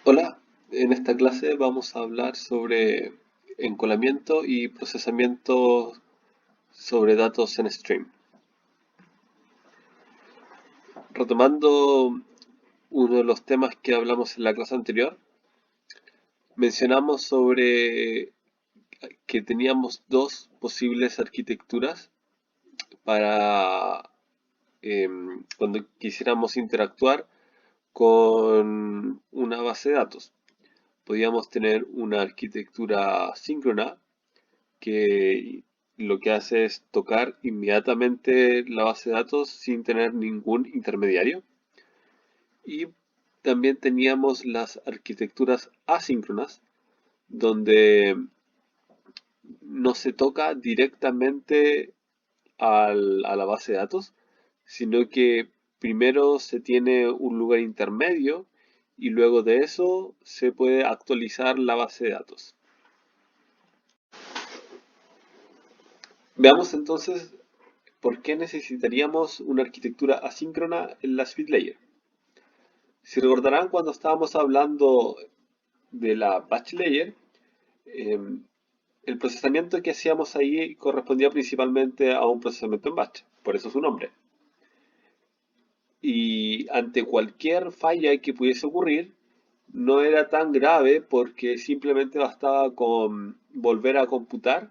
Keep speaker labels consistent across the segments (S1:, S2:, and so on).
S1: Hola, en esta clase vamos a hablar sobre encolamiento y procesamiento sobre datos en stream. Retomando uno de los temas que hablamos en la clase anterior, mencionamos sobre que teníamos dos posibles arquitecturas para cuando quisiéramos interactuar con una base de datos. Podíamos tener una arquitectura síncrona que lo que hace es tocar inmediatamente la base de datos sin tener ningún intermediario. Y también teníamos las arquitecturas asíncronas, donde no se toca directamente a la base de datos, sino que primero se tiene un lugar intermedio y luego de eso se puede actualizar la base de datos. Veamos entonces ¿por qué necesitaríamos una arquitectura asíncrona en la speed layer? Si recordarán cuando estábamos hablando de la batch layer, eh, el procesamiento que hacíamos ahí correspondía principalmente a un procesamiento en batch, por eso su nombre. Y ante cualquier falla que pudiese ocurrir, no era tan grave porque simplemente bastaba con volver a computar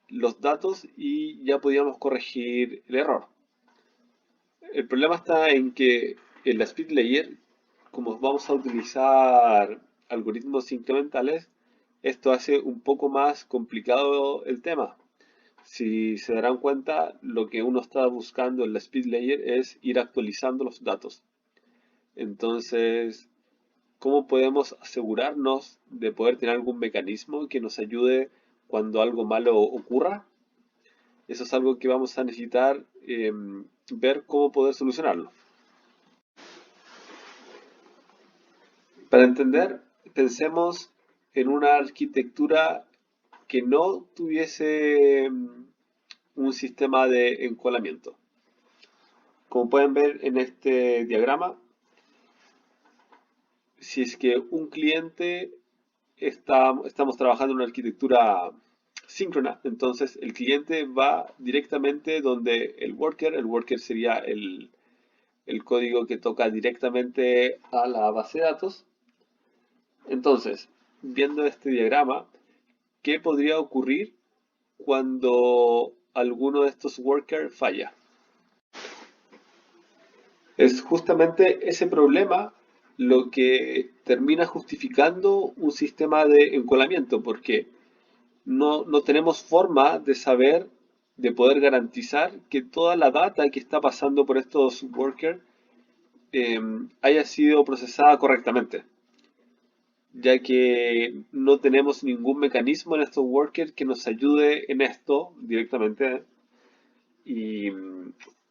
S1: los datos y ya podíamos corregir el error. El problema está en que en la speed layer, como vamos a utilizar algoritmos incrementales, esto hace un poco más complicado el tema. Si se darán cuenta, lo que uno está buscando en la speed layer es ir actualizando los datos. Entonces, ¿cómo podemos asegurarnos de poder tener algún mecanismo que nos ayude cuando algo malo ocurra? Eso es algo que vamos a necesitar ver cómo poder solucionarlo. Para entender, pensemos en una arquitectura que no tuviese un sistema de encolamiento. Como pueden ver en este diagrama, si es que un cliente estamos trabajando en una arquitectura síncrona, entonces el cliente va directamente donde el worker sería el código que toca directamente a la base de datos. Entonces, viendo este diagrama, ¿qué podría ocurrir cuando alguno de estos workers falla? Es justamente ese problema lo que termina justificando un sistema de encolamiento, porque no tenemos forma de saber, de poder garantizar que toda la data que está pasando por estos workers haya sido procesada correctamente, ya que no tenemos ningún mecanismo en estos workers que nos ayude en esto directamente y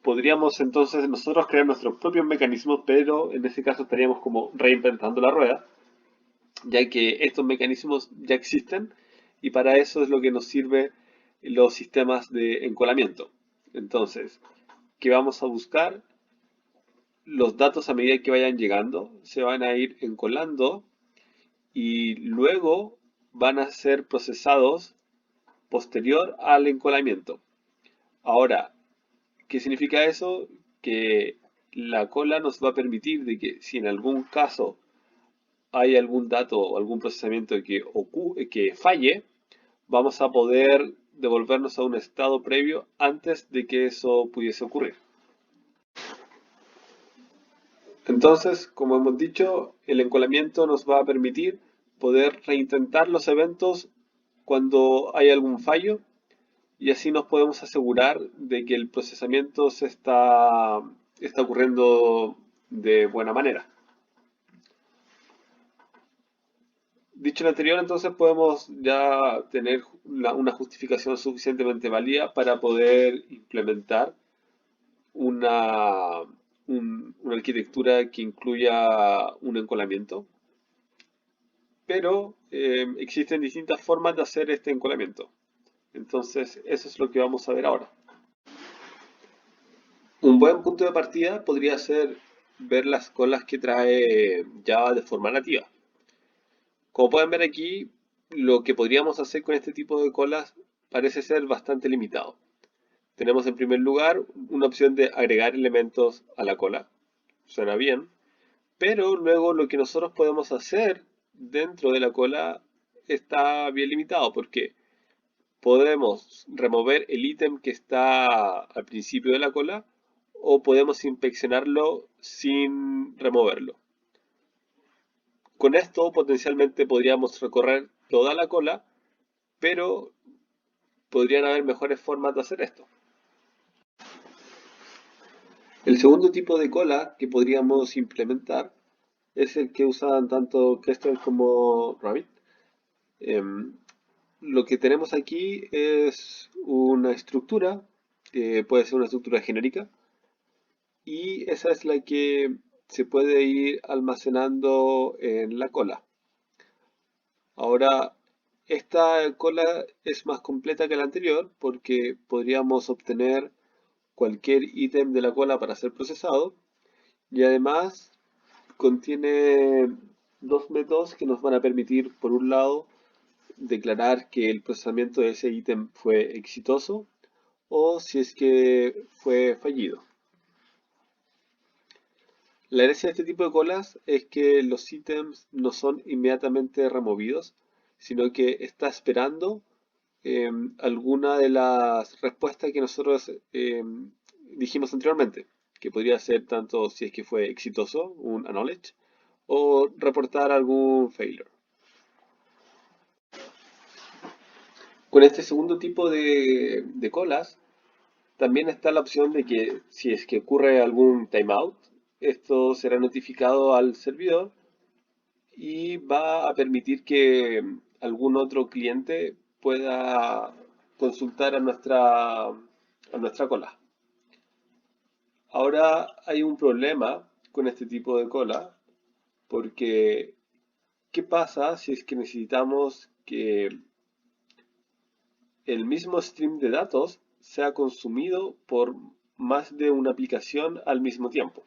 S1: podríamos entonces nosotros crear nuestros propios mecanismos, pero en ese caso estaríamos como reinventando la rueda, ya que estos mecanismos ya existen y para eso es lo que nos sirve los sistemas de encolamiento. Entonces, ¿qué vamos a buscar? Los datos a medida que vayan llegando se van a ir encolando y luego van a ser procesados posterior al encolamiento. Ahora, ¿qué significa eso? Que la cola nos va a permitir de que si en algún caso hay algún dato o algún procesamiento que falle, vamos a poder devolvernos a un estado previo antes de que eso pudiese ocurrir. Entonces, como hemos dicho, el encolamiento nos va a permitir poder reintentar los eventos cuando hay algún fallo y así nos podemos asegurar de que el procesamiento está ocurriendo de buena manera. Dicho lo anterior, entonces podemos ya tener una justificación suficientemente válida para poder implementar una, una arquitectura que incluya un encolamiento, pero existen distintas formas de hacer este encolamiento. Entonces, eso es lo que vamos a ver ahora. Un buen punto de partida podría ser ver las colas que trae Java de forma nativa. Como pueden ver aquí, lo que podríamos hacer con este tipo de colas parece ser bastante limitado. Tenemos en primer lugar una opción de agregar elementos a la cola. Suena bien. Pero luego lo que nosotros podemos hacer dentro de la cola está bien limitado porque podemos remover el ítem que está al principio de la cola o podemos inspeccionarlo sin removerlo. Con esto potencialmente podríamos recorrer toda la cola, pero podrían haber mejores formas de hacer esto. El segundo tipo de cola que podríamos implementar es el que usan tanto Kestrel como Rabbit. Em, lo que tenemos aquí es una estructura, puede ser una estructura genérica, y esa es la que se puede ir almacenando en la cola. Ahora, esta cola es más completa que la anterior porque podríamos obtener cualquier ítem de la cola para ser procesado y además contiene dos métodos que nos van a permitir, por un lado, declarar que el procesamiento de ese ítem fue exitoso o si es que fue fallido. La gracia de este tipo de colas es que los ítems no son inmediatamente removidos, sino que está esperando alguna de las respuestas que nosotros dijimos anteriormente, que podría ser tanto si es que fue exitoso, un acknowledge, o reportar algún failure. Con este segundo tipo de colas, también está la opción de que si es que ocurre algún timeout, esto será notificado al servidor y va a permitir que algún otro cliente pueda consultar a nuestra cola. Ahora hay un problema con este tipo de cola porque ¿qué pasa si es que necesitamos que el mismo stream de datos sea consumido por más de una aplicación al mismo tiempo?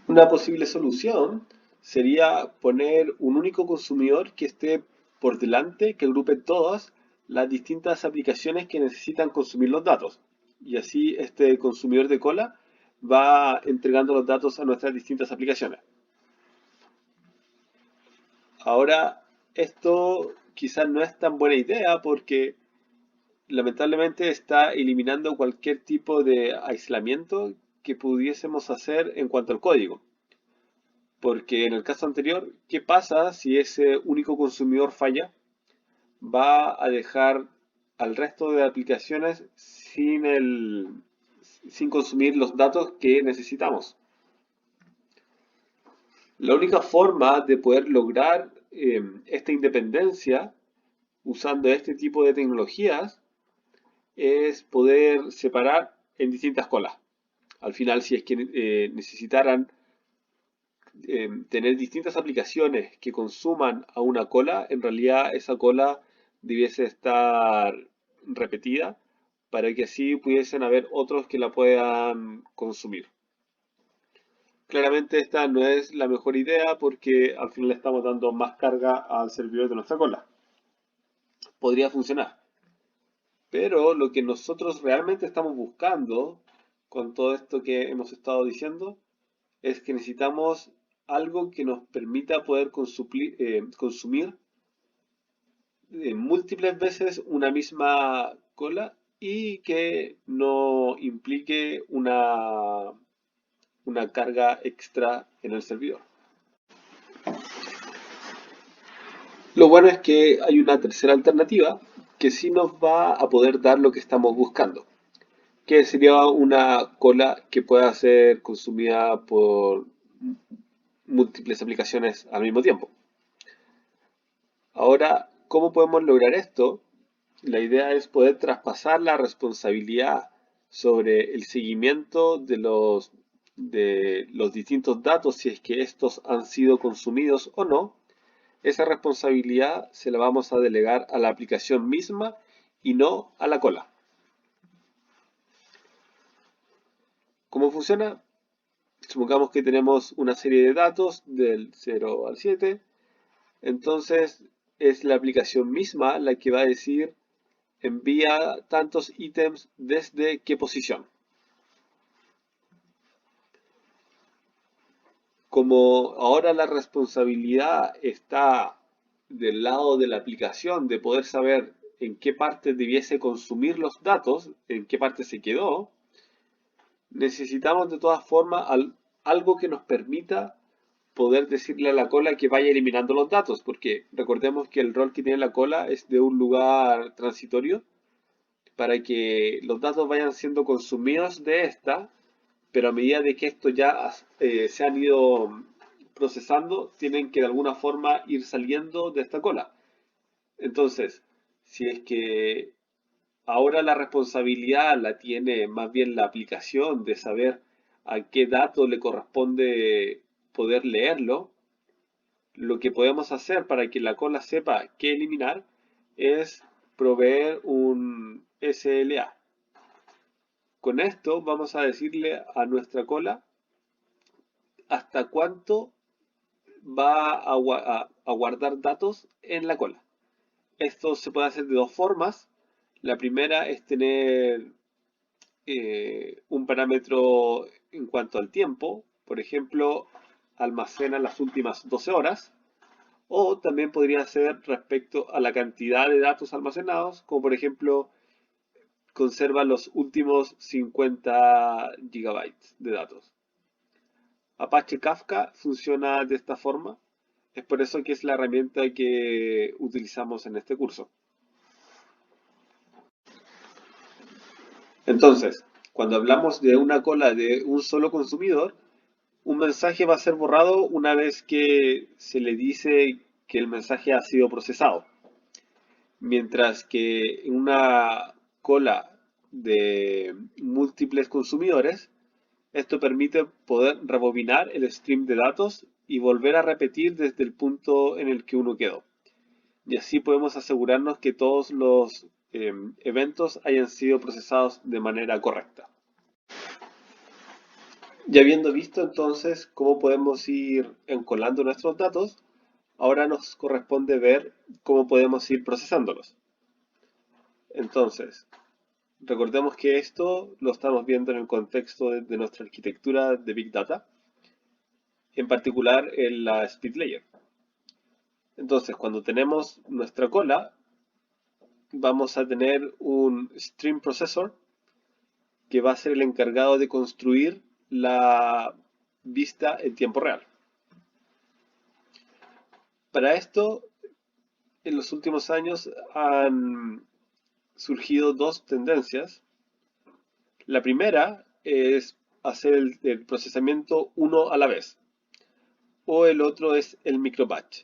S1: Una posible solución sería poner un único consumidor que esté por delante, que agrupe todas las distintas aplicaciones que necesitan consumir los datos. Y así este consumidor de cola va entregando los datos a nuestras distintas aplicaciones. Ahora, esto quizás no es tan buena idea porque lamentablemente está eliminando cualquier tipo de aislamiento que pudiésemos hacer en cuanto al código. Porque en el caso anterior, ¿qué pasa si ese único consumidor falla? Va a dejar al resto de aplicaciones sin consumir los datos que necesitamos. La única forma de poder lograr esta independencia usando este tipo de tecnologías es poder separar en distintas colas. Al final, si es que necesitaran tener distintas aplicaciones que consuman a una cola, en realidad esa cola debiese estar repetida para que así pudiesen haber otros que la puedan consumir. Claramente esta no es la mejor idea porque al final le estamos dando más carga al servidor de nuestra cola. Podría funcionar, pero lo que nosotros realmente estamos buscando con todo esto que hemos estado diciendo es que necesitamos algo que nos permita poder consumir múltiples veces una misma cola y que no implique una carga extra en el servidor. Lo bueno es que hay una tercera alternativa que sí nos va a poder dar lo que estamos buscando, que sería una cola que pueda ser consumida por múltiples aplicaciones al mismo tiempo. Ahora, ¿cómo podemos lograr esto? La idea es poder traspasar la responsabilidad sobre el seguimiento de los distintos datos, si es que estos han sido consumidos o no. Esa responsabilidad se la vamos a delegar a la aplicación misma y no a la cola. ¿Cómo funciona? Supongamos que tenemos una serie de datos del 0 al 7. Entonces es la aplicación misma la que va a decir envía tantos ítems desde qué posición. Como ahora la responsabilidad está del lado de la aplicación de poder saber en qué parte debiese consumir los datos, en qué parte se quedó, necesitamos de todas formas algo que nos permita poder decirle a la cola que vaya eliminando los datos, porque recordemos que el rol que tiene la cola es de un lugar transitorio para que los datos vayan siendo consumidos de esta, pero a medida de que esto ya se han ido procesando, tienen que de alguna forma ir saliendo de esta cola. Entonces, si es que ahora la responsabilidad la tiene más bien la aplicación de saber a qué dato le corresponde poder leerlo, lo que podemos hacer para que la cola sepa qué eliminar es proveer un SLA. Con esto vamos a decirle a nuestra cola hasta cuánto va a guardar datos en la cola. Esto se puede hacer de dos formas. La primera es tener un parámetro en cuanto al tiempo. Por ejemplo, almacena las últimas 12 horas. O también podría ser respecto a la cantidad de datos almacenados, como por ejemplo, conserva los últimos 50 gigabytes de datos. Apache Kafka funciona de esta forma. Es por eso que es la herramienta que utilizamos en este curso. Entonces, cuando hablamos de una cola de un solo consumidor, un mensaje va a ser borrado una vez que se le dice que el mensaje ha sido procesado. Mientras que en una cola de múltiples consumidores, esto permite poder rebobinar el stream de datos y volver a repetir desde el punto en el que uno quedó. Y así podemos asegurarnos que todos los eventos hayan sido procesados de manera correcta. Ya habiendo visto entonces cómo podemos ir encolando nuestros datos, ahora nos corresponde ver cómo podemos ir procesándolos. Entonces, recordemos que esto lo estamos viendo en el contexto de nuestra arquitectura de Big Data, en particular en la Speed Layer. Entonces, cuando tenemos nuestra cola, vamos a tener un Stream Processor que va a ser el encargado de construir la vista en tiempo real. Para esto, en los últimos años han surgido dos tendencias. La primera es hacer el procesamiento uno a la vez, o el otro es el microbatch.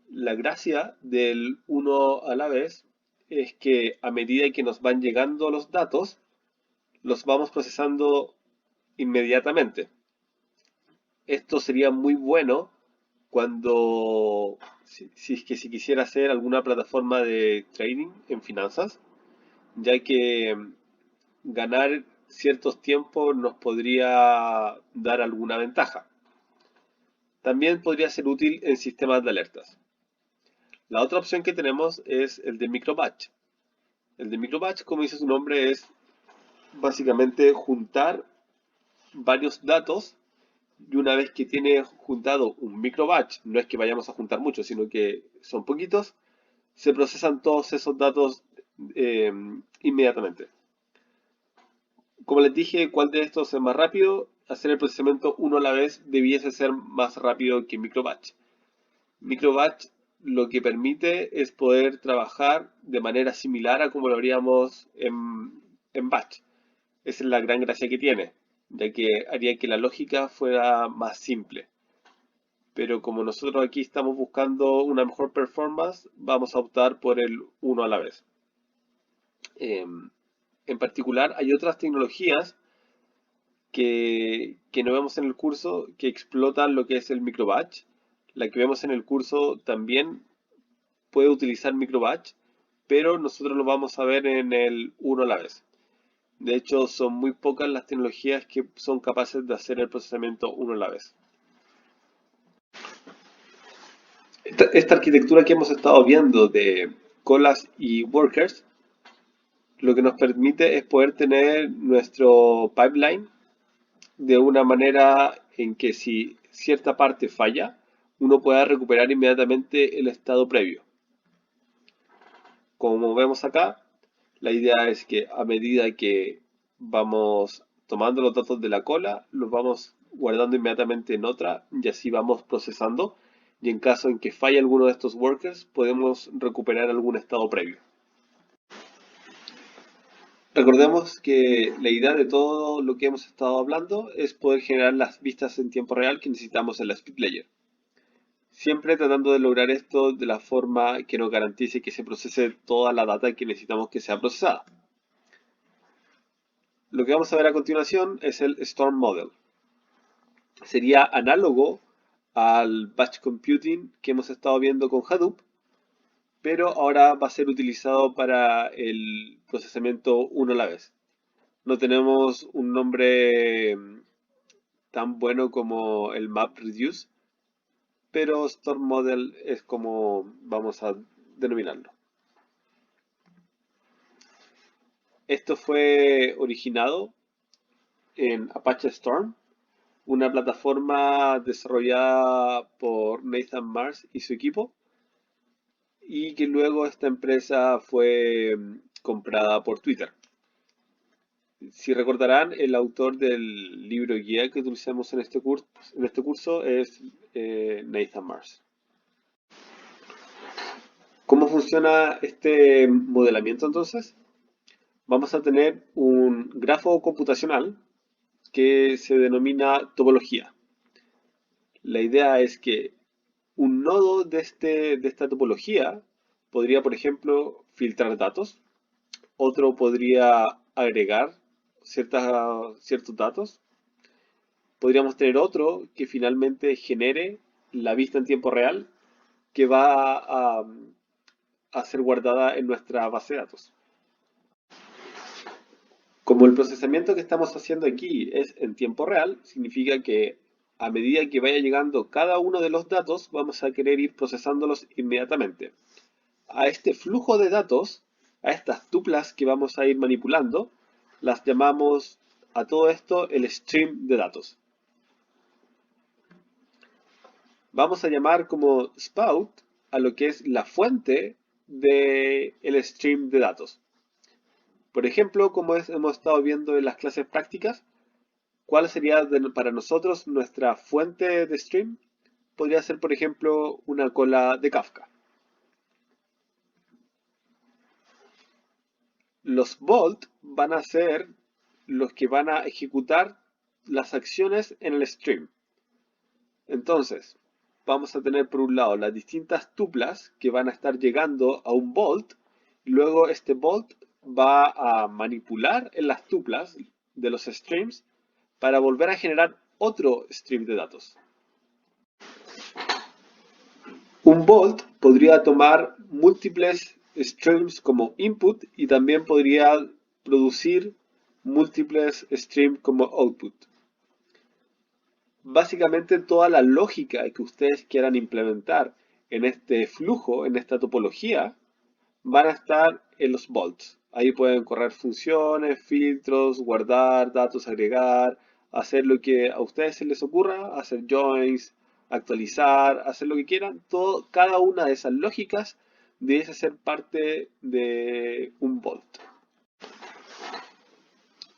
S1: La gracia del uno a la vez es que a medida que nos van llegando los datos, los vamos procesando inmediatamente. Esto sería muy bueno cuando, si es que si quisiera hacer alguna plataforma de trading en finanzas, ya que ganar ciertos tiempos nos podría dar alguna ventaja. También podría ser útil en sistemas de alertas. La otra opción que tenemos es el de microbatch. El de microbatch, como dice su nombre, es básicamente juntar varios datos y una vez que tiene juntado un microbatch, no es que vayamos a juntar muchos, sino que son poquitos, se procesan todos esos datos inmediatamente. Como les dije, ¿cuál de estos es más rápido? Hacer el procesamiento uno a la vez debiese ser más rápido que microbatch. Microbatch lo que permite es poder trabajar de manera similar a como lo haríamos en batch. Esa es la gran gracia que tiene, ya que haría que la lógica fuera más simple. Pero como nosotros aquí estamos buscando una mejor performance, vamos a optar por el uno a la vez. En particular, hay otras tecnologías que no vemos en el curso que explotan lo que es el microbatch. La que vemos en el curso también puede utilizar microbatch, pero nosotros lo vamos a ver en el uno a la vez. De hecho, son muy pocas las tecnologías que son capaces de hacer el procesamiento uno a la vez. Esta arquitectura que hemos estado viendo de colas y workers, lo que nos permite es poder tener nuestro pipeline de una manera en que si cierta parte falla, uno pueda recuperar inmediatamente el estado previo. Como vemos acá, la idea es que a medida que vamos tomando los datos de la cola, los vamos guardando inmediatamente en otra y así vamos procesando. Y en caso en que falle alguno de estos workers, podemos recuperar algún estado previo. Recordemos que la idea de todo lo que hemos estado hablando es poder generar las vistas en tiempo real que necesitamos en la Speed Layer. Siempre tratando de lograr esto de la forma que nos garantice que se procese toda la data que necesitamos que sea procesada. Lo que vamos a ver a continuación es el Storm Model. Sería análogo al Batch Computing que hemos estado viendo con Hadoop, pero ahora va a ser utilizado para el procesamiento uno a la vez. No tenemos un nombre tan bueno como el MapReduce, pero Storm Model es como vamos a denominarlo. Esto fue originado en Apache Storm, una plataforma desarrollada por Nathan Mars y su equipo, y que luego esta empresa fue comprada por Twitter. Si recordarán, el autor del libro guía que utilizamos en este curso es Nathan Mars. ¿Cómo funciona este modelamiento entonces? Vamos a tener un grafo computacional que se denomina topología. La idea es que un nodo de esta topología podría, por ejemplo, filtrar datos. Otro podría agregar ciertos datos. Podríamos tener otro que finalmente genere la vista en tiempo real que va a ser guardada en nuestra base de datos. Como el procesamiento que estamos haciendo aquí es en tiempo real, significa que a medida que vaya llegando cada uno de los datos, vamos a querer ir procesándolos inmediatamente. A este flujo de datos, a estas tuplas que vamos a ir manipulando, las llamamos a todo esto el stream de datos. Vamos a llamar como spout a lo que es la fuente del stream de datos. Por ejemplo, como hemos estado viendo en las clases prácticas, ¿cuál sería para nosotros nuestra fuente de stream? Podría ser, por ejemplo, una cola de Kafka. Los Bolt van a ser los que van a ejecutar las acciones en el stream. Entonces, vamos a tener por un lado las distintas tuplas que van a estar llegando a un Bolt. Luego este Bolt va a manipular en las tuplas de los streams para volver a generar otro stream de datos. Un Bolt podría tomar múltiples streams como input y también podría producir múltiples streams como output. Básicamente toda la lógica que ustedes quieran implementar en este flujo, en esta topología, van a estar en los bolts. Ahí pueden correr funciones, filtros, guardar datos, agregar, hacer lo que a ustedes se les ocurra, hacer joins, actualizar, hacer lo que quieran. Cada una de esas lógicas debe ser parte de un bolt.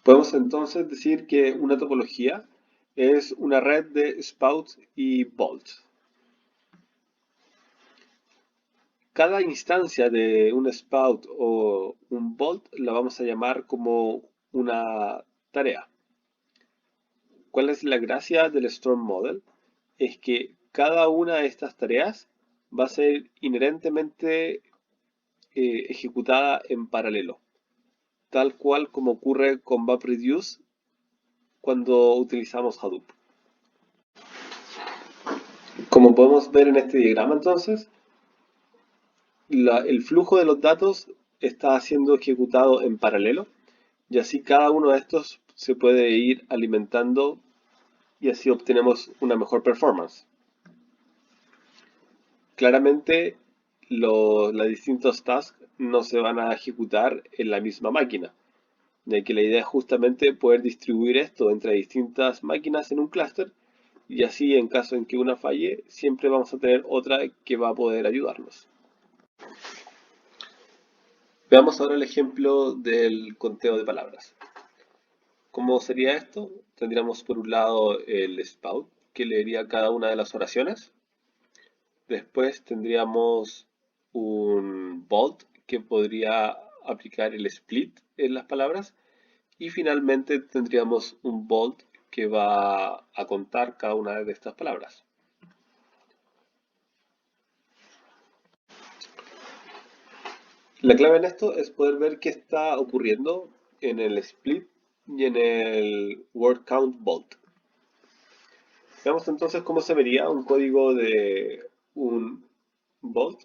S1: Podemos entonces decir que una topología es una red de spouts y bolts. Cada instancia de un spout o un bolt la vamos a llamar como una tarea. ¿Cuál es la gracia del Storm Model? Es que cada una de estas tareas va a ser inherentemente ejecutada en paralelo, tal cual como ocurre con MapReduce cuando utilizamos Hadoop. Como podemos ver en este diagrama entonces, el flujo de los datos está siendo ejecutado en paralelo Y así cada uno de estos se puede ir alimentando y así obtenemos una mejor performance. Claramente los distintos tasks no se van a ejecutar en la misma máquina, ya que la idea es justamente poder distribuir esto entre distintas máquinas en un clúster y así en caso en que una falle, siempre vamos a tener otra que va a poder ayudarnos. Veamos ahora el ejemplo del conteo de palabras. ¿Cómo sería esto? Tendríamos por un lado el spout, que leería cada una de las oraciones. Después tendríamos un bold, que podría aplicar el split en las palabras. Y finalmente tendríamos un bold que va a contar cada una de estas palabras. La clave en esto es poder ver qué está ocurriendo en el split y en el word count bold. Veamos entonces cómo se vería un código de un bold.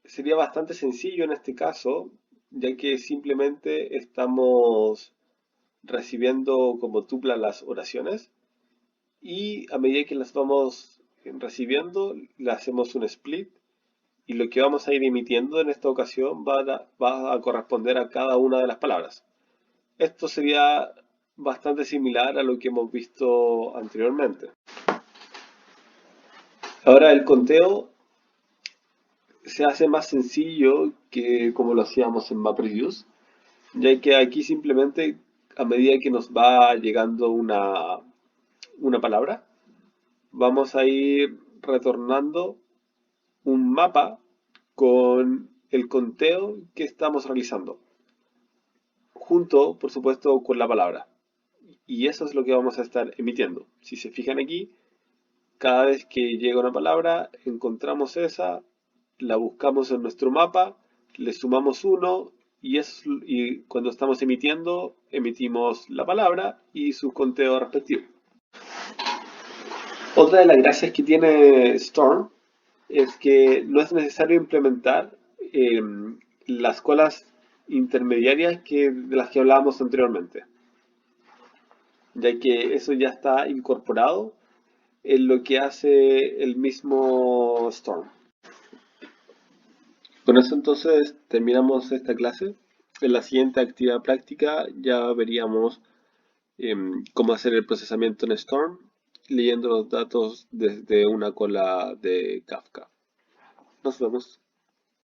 S1: Sería bastante sencillo en este caso, ya que simplemente estamos recibiendo como tupla las oraciones y a medida que las vamos recibiendo, le hacemos un split y lo que vamos a ir emitiendo en esta ocasión va a corresponder a cada una de las palabras. Esto sería bastante similar a lo que hemos visto anteriormente. Ahora el conteo se hace más sencillo que como lo hacíamos en MapReduce, ya que aquí simplemente a medida que nos va llegando una palabra, vamos a ir retornando un mapa con el conteo que estamos realizando, junto, por supuesto, con la palabra. Y eso es lo que vamos a estar emitiendo. Si se fijan aquí, cada vez que llega una palabra, encontramos esa, la buscamos en nuestro mapa, le sumamos uno y cuando estamos emitiendo, emitimos la palabra y su conteo respectivo. Otra de las gracias que tiene Storm es que no es necesario implementar las colas intermediarias de las que hablábamos anteriormente, ya que eso ya está incorporado en lo que hace el mismo Storm. Con eso entonces terminamos esta clase. En la siguiente actividad práctica ya veríamos cómo hacer el procesamiento en Storm, leyendo los datos desde una cola de Kafka. Nos vemos.